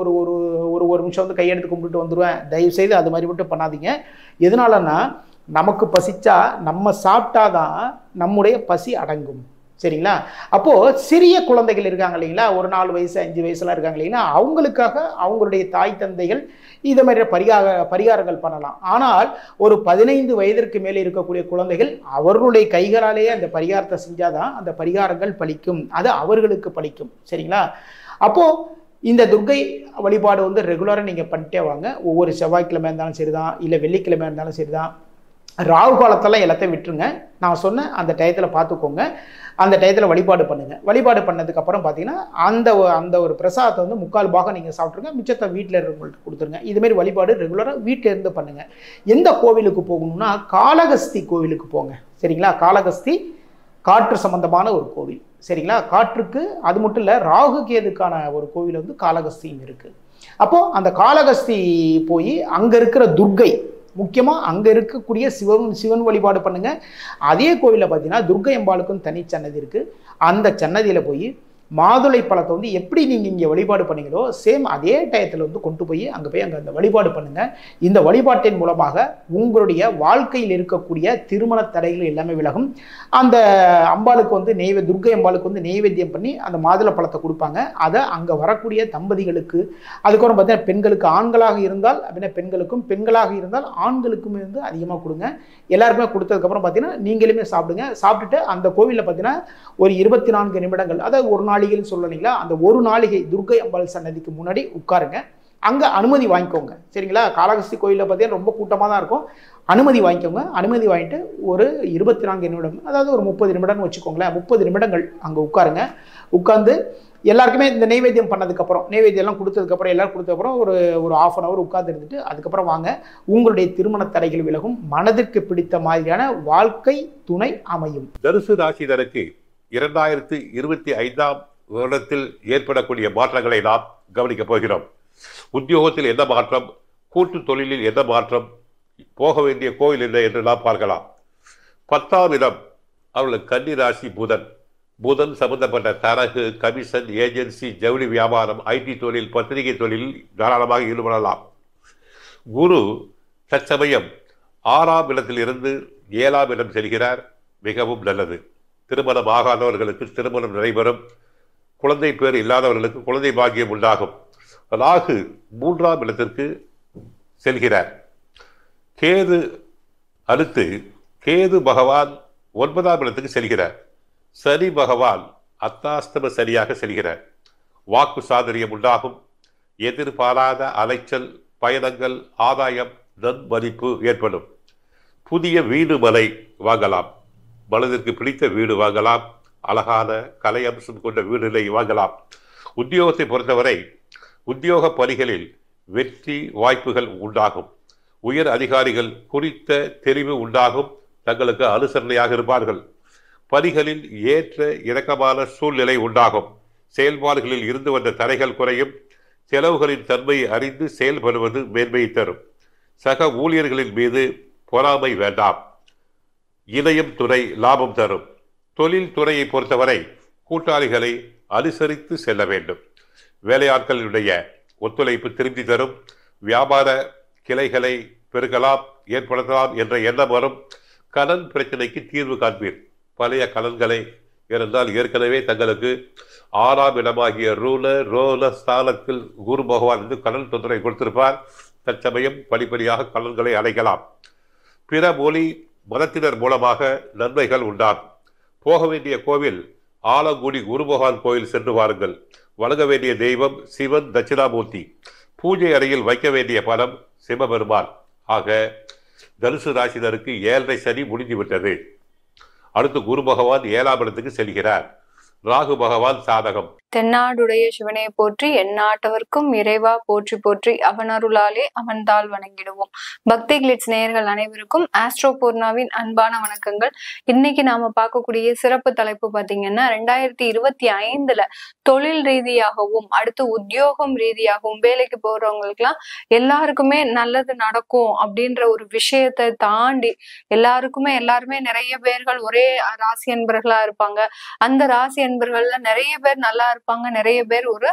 ஒரு நிமிஷம் வந்து கையெடுத்து கும்பிட்டுட்டு வந்துடுவேன், தயவுசெய்து அது மாதிரி மட்டும் பண்ணாதீங்க. எதனாலன்னா, நமக்கு பசிச்சா நம்ம சாப்பிட்டாதான் நம்முடைய பசி அடங்கும். சரிங்களா. அப்போது சிறிய குழந்தைகள் இருக்காங்க இல்லைங்களா, ஒரு 4 வயசு 5 வயசுலாம் இருக்காங்க இல்லைங்களா, அவங்களுக்காக அவங்களுடைய தாய் தந்தைகள் இதை மாதிரி பரிகாரங்கள் பண்ணலாம். ஆனால் ஒரு 15 வயதிற்கு மேலே இருக்கக்கூடிய குழந்தைகள் அவர்களுடைய கைகளாலேயே அந்த பரிகாரத்தை செஞ்சாதான் அந்த பரிகாரங்கள் பலிக்கும், அது அவர்களுக்கு பலிக்கும். சரிங்களா. அப்போது இந்த துர்க்கை வழிபாடு வந்து ரெகுலராக நீங்கள் பண்ணிட்டே வாங்க. ஒவ்வொரு செவ்வாய்க்கிழமை இருந்தாலும் சரிதான், இல்லை வெள்ளிக்கிழமை இருந்தாலும் சரிதான். ராகு காலத்தெல்லாம் எல்லாத்தையும் விட்டுருங்க. நான் சொன்ன அந்த டயத்தில் பார்த்துக்கோங்க. அந்த டயத்தில் வழிபாடு பண்ணுங்கள். வழிபாடு பண்ணதுக்கப்புறம் பார்த்தீங்கன்னா அந்த ஒரு பிரசாதத்தை வந்து 3/4 பாகம் நீங்கள் சாப்பிட்ருங்க, மிச்சத்தை வீட்டில் இருக்கிறவங்கள்ட்ட கொடுத்துருங்க. இதுமாரி வழிபாடு ரெகுலராக வீட்டில் இருந்து பண்ணுங்கள். எந்த கோவிலுக்கு போகணும்னா காளகஸ்தி கோவிலுக்கு போங்க. சரிங்களா? காளகஸ்தி காற்று சம்பந்தமான ஒரு கோவில். சரிங்களா? காற்றுக்கு அது மட்டும் இல்லை, ராகு கேதுக்கான ஒரு கோவில் வந்து காளகஸ்தியும் இருக்குது. அப்போது அந்த காளகஸ்தி போய் அங்கே இருக்கிற துர்க்கை, முக்கியமாக அங்கே இருக்கக்கூடிய சிவன் வழிபாடு பண்ணுங்கள். அதே கோவிலில் பார்த்தீங்கன்னா துர்க்கை அம்பாளுக்கும் தனி சன்னதி இருக்குது. அந்த சன்னதியில் போய் மாதுளை பழத்தை வந்து எப்படி நீங்கள் இங்கே வழிபாடு பண்ணீங்களோ சேம் அதே டயத்தில் வந்து கொண்டு போய் அங்கே அந்த வழிபாடு பண்ணுங்கள். இந்த வழிபாட்டின் மூலமாக உங்களுடைய வாழ்க்கையில் இருக்கக்கூடிய திருமண தடைகள் எல்லாமே விலகும். அந்த அம்பாளுக்கு வந்து துர்க்கை அம்பாளுக்கு வந்து நெய்வேத்தியம் பண்ணி அந்த மாதுளை பழத்தை கொடுப்பாங்க. அதை அங்கே வரக்கூடிய தம்பதிகளுக்கு, அதுக்கப்புறம் பார்த்தீங்கன்னா பெண்களுக்கு, ஆண்களாக இருந்தால் அப்படின்னா பெண்களுக்கும், பெண்களாக இருந்தால் ஆண்களுக்குமே வந்து அதிகமாக கொடுங்க. எல்லாருக்குமே கொடுத்ததுக்கப்புறம் பார்த்தீங்கன்னா நீங்களுமே சாப்பிடுங்க. சாப்பிட்டுட்டு அந்த கோவிலில் பார்த்தீங்கன்னா ஒரு 24 நிமிடங்கள், அதாவது ஒரு நாளிகைன்னு சொல்லலைங்களா, அந்த ஒரு நாளிகை துர்க்கை அம்பாள் சன்னதிக்கு முன்னாடி உட்காருங்க. அங்கே அனுமதி வாங்கிக்கோங்க. சரிங்களா? காளகஸ்தி கோயிலில் பார்த்தீங்கன்னா ரொம்ப கூட்டமாக தான் இருக்கும். அனுமதி வாங்கிக்கோங்க. அனுமதி வாங்கிட்டு ஒரு 24 நிமிடம், அதாவது ஒரு 30 நிமிடம்னு வச்சுக்கோங்களேன். 30 நிமிடங்கள் அங்கே உட்காருங்க. உட்கார்ந்து எல்லாருக்குமே இந்த நெய்வேத்தியம் பண்ணதுக்கப்புறம், நெய்வேத்தியம்லாம் கொடுத்ததுக்கப்புறம், எல்லாரும் கொடுத்ததுக்கப்புறம் ஒரு 1/2 hour உட்கார்ந்து இருந்துட்டு அதுக்கப்புறம் வாங்க. உங்களுடைய திருமண தடைகள் விலகும். மனதிற்கு பிடித்த மாதிரியான வாழ்க்கை துணை அமையும். தனுசு ராசினருக்கு 2025ஆம் வருடத்தில் ஏற்படக்கூடிய மாற்றங்களை நாம் கவனிக்கப் போகிறோம். உத்தியோகத்தில் என்ன மாற்றம், கூட்டு தொழிலில் என்ன மாற்றம், போக வேண்டிய கோயில் என்ன என்று நாம் பார்க்கலாம். 10ஆம் இடம் அவர்களுக்கு கன்னி ராசி புதன் சம்பந்தப்பட்ட தரகு, கமிஷன், ஏஜென்சி, ஜவுளி வியாபாரம், ஐடி தொழில், பத்திரிகை தொழிலில் தாராளமாக ஈடுபடலாம். குரு தற்சமயம் 6ஆம் இடத்திலிருந்து 7ஆம் இடம் செல்கிறார். மிகவும் நல்லது. திருமணம் ஆகாதவர்களுக்கு திருமணம் நடைபெறும். குழந்தை பேர் இல்லாதவர்களுக்கு குழந்தை பாக்கியம் உண்டாகும். ராகு 3ஆம் இடத்திற்கு செல்கிறார். கேது அடுத்து கேது பகவான் 9ஆம் இடத்துக்கு செல்கிறார். சனி பகவான் அர்த்தாஷ்டம சனியாக செல்கிறார். வாக்கு சாதுரியம் உண்டாகும். எதிர்பாராத அலைச்சல், பயணங்கள், ஆதாயம், நன்மதிப்பு ஏற்படும். புதிய வீடு மனை வாங்கலாம். மனதிற்கு பிடித்த வீடு வாங்கலாம். அழகான கலை அம்சம் கொண்ட வீடுகளை வாங்கலாம். உத்தியோகத்தை பொறுத்தவரை உத்தியோக பணிகளில் வெற்றி வாய்ப்புகள் உண்டாகும். உயர் அதிகாரிகள் குறித்த தெரிவு உண்டாகும். தங்களுக்கு அனுசரணையாக இருப்பார்கள். பணிகளில் ஏற்ற இறக்கமான சூழ்நிலை உண்டாகும். செயல்பாடுகளில் இருந்து வந்த தடைகள் குறையும். செலவுகளின் தன்மையை அறிந்து செயல்படுவது மேன்மையை தரும். சக ஊழியர்களின் மீது பொறாமை வேண்டாம். இணையம் துறை லாபம் தரும். தொழில் துறையை பொறுத்தவரை கூட்டாளிகளை அனுசரித்து செல்ல வேண்டும். வேலையாட்களுடைய ஒத்துழைப்பு திருப்தி தரும். வியாபார கிளைகளை பெருகலாம், ஏற்படுத்தலாம் என்ற எண்ணம் வரும். கடன் பிரச்சனைக்கு தீர்வு காண்பீர். பழைய கடன்களை இருந்தால் ஏற்கனவே தங்களுக்கு 6ஆம் இடமாகிய ரோல ஸ்தானத்தில் குரு பகவான் வந்து கடன் தொந்தரவை கொடுத்திருப்பார். தற்சமயம் படிப்படியாக கடன்களை அடைக்கலாம். பிற மொழி மதத்தினர் மூலமாக நன்மைகள் உண்டாகும். போக வேண்டிய கோவில் ஆலங்குடி குரு பகவான் கோயில் சென்று வாருங்கள். வணங்க வேண்டிய தெய்வம் சிவன் தட்சிணாமூர்த்தி. பூஜை அறையில் வைக்க வேண்டிய பணம் சிவபெருமான். ஆக தனுசு ராசினருக்கு 7.5 சனி முடிந்துவிட்டது. அடுத்து குரு பகவான் 7ஆம் இடத்துக்கு செல்கிறார். ராகு பகவான் சாதகம். தென்னாடுடைய சிவனை போற்றி, எந்நாட்டவர்க்கும் இறைவா போற்றி போற்றி, அவன் அருளாலே அவன்தாள் வணங்கிடுவோம். பக்தி கிளிட்ஸ் நேயர்கள் அனைவருக்கும் ஆஸ்ட்ரோ பூர்ணாவின் அன்பான வணக்கங்கள். இன்னைக்கு நாம பார்க்கக்கூடிய சிறப்பு தலைப்பு பாத்தீங்கன்னா 2025ல தொழில் ரீதியாகவும் அடுத்து உத்தியோகம் ரீதியாகவும் வேலைக்கு போறவங்களுக்குலாம் எல்லாருக்குமே நல்லது நடக்கும் அப்படின்ற ஒரு விஷயத்தை தாண்டி எல்லாருமே நிறைய பேர்கள் ஒரே ராசி அன்பர்களா இருப்பாங்க. அந்த ராசி அன்பர்கள்ல நிறைய பேர் நல்லா இருப்பாங்க, நிறைய பேர் ஒரு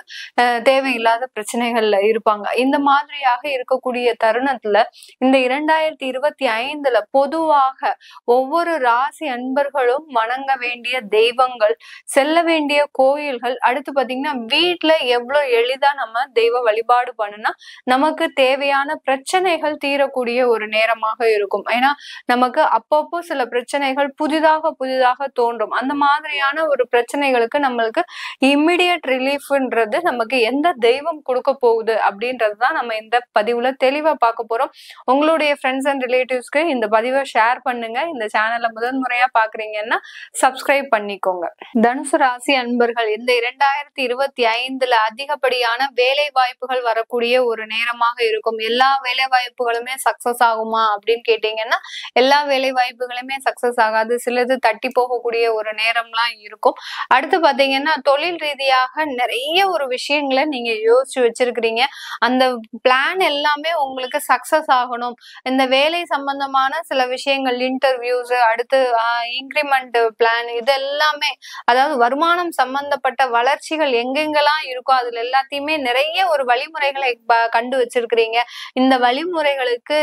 தேவையில்லாத பிரச்சனைகள்ல இருப்பாங்க. இந்த மாதிரியாக இருக்கக்கூடிய தருணத்துல இந்த 2025ல பொதுவாக ஒவ்வொரு ராசி அன்பர்களும் வணங்க வேண்டிய தெய்வங்கள், செல்ல வேண்டிய கோயில்கள், அடுத்து பாத்தீங்கன்னா வீட்டுல எவ்வளவு எளிதா நம்ம தெய்வ வழிபாடு பண்ணுனா நமக்கு தேவையான பிரச்சனைகள் தீரக்கூடிய ஒரு நேரமாக இருக்கும். ஏன்னா நமக்கு அப்பப்போ சில பிரச்சனைகள் புதிதாக தோன்றும். அந்த மாதிரியான ஒரு பிரச்சனைகளுக்கு நம்மளுக்கு இம்மிடியட் ரிலீஃப்ன்றது நமக்கு எந்த தெய்வம் கொடுக்க போகுது அப்படின்றது தான் நம்ம இந்த பதிவுல தெளிவா பார்க்க போறோம். உங்களுடைய ஃப்ரெண்ட்ஸ் அண்ட் ரிலேட்டிவ்ஸ்க்கு இந்த பதிவை ஷேர் பண்ணுங்க. இந்த சேனலை முதன்முறையா பாக்குறீங்கன்னா சப்ஸ்கிரைப் பண்ணிக்கோங்க. தனுசு ராசி அன்பர்கள், இந்த 2025 அதிகப்படியான வேலை வாய்ப்புகள் வரக்கூடிய ஒரு நேரமாக இருக்கும். எல்லா வேலை வாய்ப்புகளுமே சக்சஸ் ஆகுமா அப்படின்னு கேட்டீங்கன்னா எல்லா வேலை வாய்ப்புகளுமே சக்சஸ் ஆகாது. சிலது தட்டி போகக்கூடிய ஒரு நேரம்லாம் இருக்கும். அடுத்து பாத்தீங்கன்னா தொழில் ரீதியாக நிறைய ஒரு விஷயங்களை நீங்க யோசிச்சு வச்சிருக்கிறீங்க. அந்த பிளான் எல்லாமே உங்களுக்கு சக்சஸ் ஆகணும். இந்த வேலை சம்பந்தமான சில விஷயங்கள், இன்டர்வியூஸ், அடுத்து இன்கிரிமெண்ட் பிளான், இது எல்லாமே, அதாவது வருமானம் சம்பந்தப்பட்ட வளர்ச்சிகள் எங்கெங்கெல்லாம் இருக்கோ அதுல எல்லாத்தையுமே நிறைய ஒரு வழிமுறைகளை கண்டு வச்சிருக்கிறீங்க. இந்த வழிமுறைகளுக்கு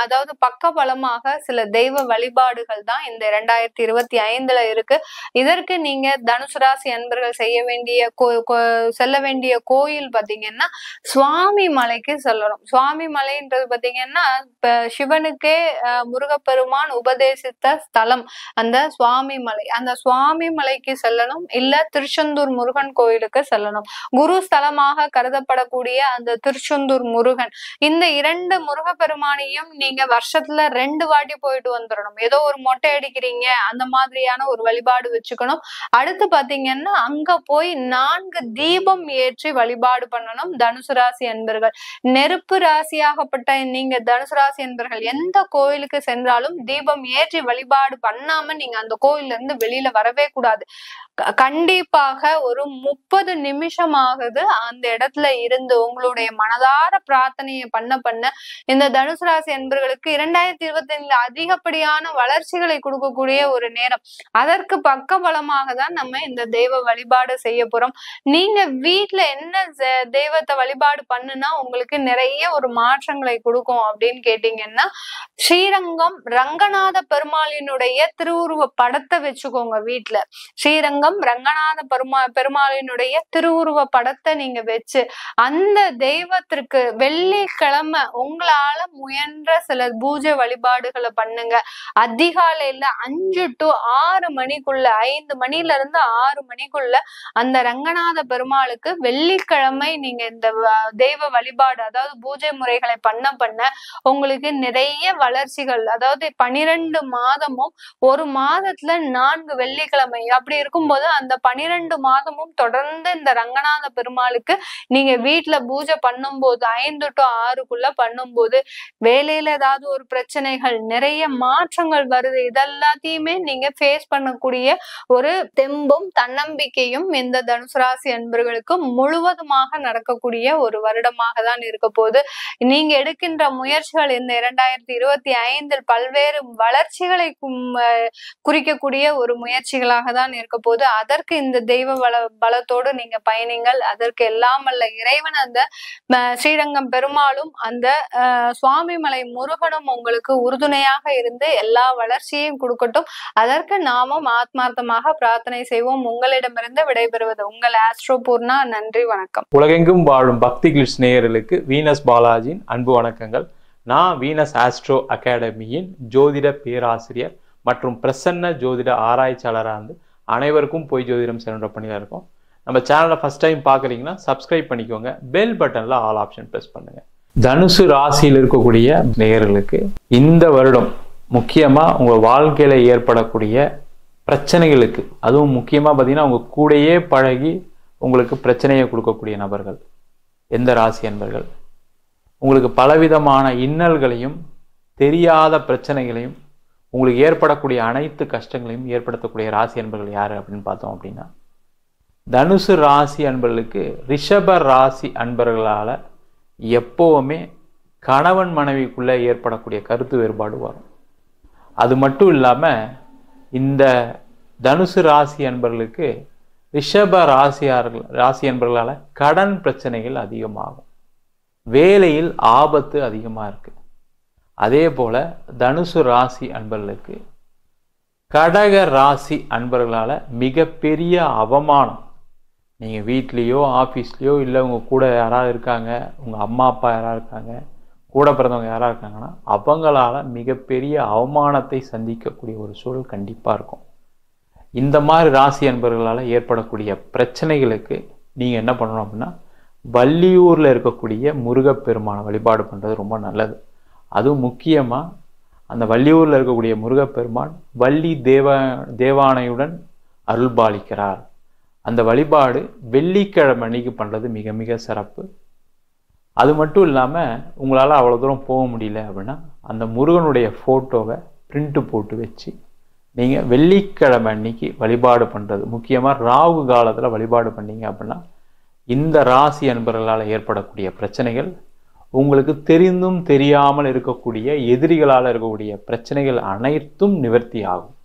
அதாவது பக்க பலமாக சில தெய்வ வழிபாடுகள் தான் இந்த 2025 இருக்கு. இதற்கு நீங்க தனுசு ராசி அன்பர்கள் செல்ல வேண்டிய கோயில் பாத்தீங்கன்னா சுவாமி மலைக்கு செல்லணும். சுவாமி மலைன்றது பாத்தீங்கன்னா இப்ப சிவனுக்கே முருகப்பெருமான் உபதேசித்த ஸ்தலம் அந்த சுவாமி மலை. அந்த சுவாமி மலைக்கு செல்லணும், இல்ல திருச்செந்தூர் முருகன் கோயிலுக்கு செல்லணும். குரு ஸ்தலமாக கருதப்படக்கூடிய அந்த திருச்செந்தூர் முருகன், இந்த 2 முருகப்பெருமானையும் நீங்க வருஷத்துல 2 வாட்டி போயிட்டு வந்துடணும். ஏதோ ஒரு மொட்டை அடிக்கிறீங்க அந்த மாதிரியான ஒரு வழிபாடு வச்சுக்கணும். அடுத்து பாத்தீங்கன்னா அங்க போய் 4 தீபம் ஏற்றி வழிபாடு பண்ணணும். தனுசு ராசி அன்பர்கள், நெருப்பு ராசியாகப்பட்ட நீங்க தனுசு ராசி அன்பர்கள் எந்த கோயிலுக்கு சென்றாலும் தீபம் ஏற்றி வழிபாடு பண்ணாம நீங்க அந்த கோயில்ல இருந்து வெளியில வரவே கூடாது. கண்டிப்பாக ஒரு 30 நிமிஷமாகுது அந்த இடத்துல இருந்து உங்களுடைய மனதார பிரார்த்தனையை பண்ண இந்த தனுசு ராசி அன்பர்களுக்கு 2025 அதிகப்படியான வளர்ச்சிகளை கொடுக்கக்கூடிய ஒரு நேரம். அதற்கு பக்க பலமாக தான் நம்ம இந்த தெய்வ வழிபாடு செய்ய போறோம். நீங்க வீட்டுல என்ன தெய்வத்தை வழிபாடு பண்ணுனா உங்களுக்கு நிறைய ஒரு மாற்றங்களை கொடுக்கும் அப்படின்னு கேட்டீங்கன்னா, ஸ்ரீரங்கம் ரங்கநாத பெருமாளினுடைய திருவுருவ படத்தை வச்சுக்கோங்க வீட்டுல. ஸ்ரீரங்கம் ரங்கநாத பெருமாளினுடைய திருவுருவ படத்தை நீங்க வச்சு அந்த தெய்வத்திற்கு வெள்ளிக்கிழமை உங்களால முயன்ற சில பூஜை வழிபாடுகளை பண்ணுங்க. அதிகாலையில 5 to 6 மணிக்குள்ள, 5 மணில இருந்து 6 மணிக்குள்ள அந்த ரங்கநாத பெருமாளுக்கு வெள்ளிக்கிழமை நீங்க இந்த தெய்வ வழிபாடு, அதாவது பூஜை முறைகளை பண்ண உங்களுக்கு நிறைய வளர்ச்சிகள், அதாவது 12 மாதமும் ஒரு மாதத்துல 4 வெள்ளிக்கிழமை அப்படி இருக்கும்போது அந்த 12 மாதமும் தொடர்ந்து இந்த ரங்கநாத பெருமாளுக்கு நீங்க வீட்டுல பூஜை பண்ணும்போது 5 to 6க்குள்ள பண்ணும்போது வேலையில ஏதாவது ஒரு பிரச்சனைகள், நிறைய மாற்றங்கள் வருது, இதெல்லாத்தையுமே நீங்க ஃபேஸ் பண்ணக்கூடிய ஒரு தெம்பும் தன்னம்பிக்கையும் இந்த தனுசு ராசி அன்பர்களுக்கு முழுவதுமாக நடக்கக்கூடிய ஒரு வருடமாக தான் இருக்க போகுது. நீங்க எடுக்கின்ற முயற்சிகள் இந்த 2025 பல்வேறு வளர்ச்சிகளை குறிக்கக்கூடிய ஒரு முயற்சிகளாக தான் இருக்க போகுது. அதற்கு இந்த தெய்வ பலத்தோடு நீங்க பயணிங்கள். அதற்கு எல்லாம் அல்ல இறைவன் அந்த ஸ்ரீரங்கம் பெருமாளும் அந்த சுவாமிமலை முருகனும் உங்களுக்கு உறுதுணையாக இருந்து எல்லா வளர்ச்சியையும் கொடுக்கட்டும். அதற்கு நாமும் ஆத்மார்த்தமாக பிரார்த்தனை செய்வோம். உங்களிடமிருந்து விடைபெறுவது உங்கள் ஆஸ்ட்ரோ பூர்ணா. நன்றி, வணக்கம். உலகெங்கும் வாழும் பக்தி கிளிட்ஸ் நேயர்களுக்கு வீனஸ் பாலாஜியின் அன்பு வணக்கங்கள். நான் வீனஸ் ஆஸ்ட்ரோ அகாடமியின் ஜோதிட பேராசிரியர் மற்றும் பிரசன்ன ஜோதிட ஆராய்ச்சியாளராக இருந்து அனைவருக்கும் போய் ஜோதிடம் சென்ற பணியில் இருக்கோம். நம்ம சேனலை ஃபர்ஸ்ட் டைம் பார்க்குறீங்கன்னா சப்ஸ்கிரைப் பண்ணிக்கோங்க. பெல் பட்டனில் ஆல் ஆப்ஷன் ப்ரெஸ் பண்ணுங்க. தனுசு ராசியில் இருக்கக்கூடிய நேயர்களுக்கு இந்த வருடம் முக்கியமாக உங்கள் வாழ்க்கையில் ஏற்படக்கூடிய பிரச்சனைகளுக்கு, அதுவும் முக்கியமாக பார்த்தீங்கன்னா உங்கள் கூடையே பழகி உங்களுக்கு பிரச்சனையை கொடுக்கக்கூடிய நபர்கள் எந்த ராசி என்பர்கள், உங்களுக்கு பலவிதமான இன்னல்களையும் தெரியாத பிரச்சனைகளையும் உங்களுக்கு ஏற்படக்கூடிய அனைத்து கஷ்டங்களையும் ஏற்படுத்தக்கூடிய ராசி அன்பர்கள் யார் அப்படின்னு பார்த்தோம் அப்படின்னா, தனுசு ராசி அன்பர்களுக்கு ரிஷப ராசி அன்பர்களால் எப்போவுமே கணவன் மனைவிக்குள்ளே ஏற்படக்கூடிய கருத்து வேறுபாடு வரும். அது மட்டும் இல்லாமல் இந்த தனுசு ராசி அன்பர்களுக்கு ரிஷப ராசி அன்பர்களால் கடன் பிரச்சனைகள் அதிகமாகும், வேலையில் ஆபத்து அதிகமாக இருக்குது. அதே போல் தனுசு ராசி அன்பர்களுக்கு கடக ராசி அன்பர்களால் மிகப்பெரிய அவமானம், நீங்கள் வீட்லேயோ ஆஃபீஸ்லேயோ இல்லை உங்கள் கூட யாராவது இருக்காங்க, உங்கள் அம்மா அப்பா யாராவது இருக்காங்க, கூட பிறந்தவங்க யாராவது இருக்காங்கன்னா அவங்களால மிகப்பெரிய அவமானத்தை சந்திக்கக்கூடிய ஒரு சூழல் கண்டிப்பாக இருக்கும். இந்த மாதிரி ராசி அன்பர்களால் ஏற்படக்கூடிய பிரச்சனைகளுக்கு நீங்கள் என்ன பண்ணணும் அப்படின்னா வள்ளியூரில் இருக்கக்கூடிய முருகப்பெருமானை வழிபாடு பண்ணுறது ரொம்ப நல்லது. அதுவும் முக்கியமாக அந்த வள்ளியூரில் இருக்கக்கூடிய முருகப்பெருமான் வள்ளி தேவானையுடன் அருள்பாலிக்கிறார். அந்த வழிபாடு வெள்ளிக்கிழமை அன்னைக்கு பண்ணுறது மிக மிக சிறப்பு. அது மட்டும் இல்லாமல் உங்களால் அவ்வளோ தூரம் போக முடியல அப்படின்னா அந்த முருகனுடைய ஃபோட்டோவை பிரிண்ட்டு போட்டு வச்சு நீங்கள் வெள்ளிக்கிழமை அன்னைக்கு வழிபாடு பண்ணுறது, முக்கியமாக ராகு காலத்தில் வழிபாடு பண்ணீங்க அப்படின்னா இந்த ராசி அன்பர்களால் ஏற்படக்கூடிய பிரச்சனைகள், உங்களுக்கு தெரிந்தும் தெரியாமல் இருக்கக்கூடிய எதிரிகளால் இருக்கக்கூடிய பிரச்சனைகள் அனைத்தும் நிவர்த்தி ஆகும்.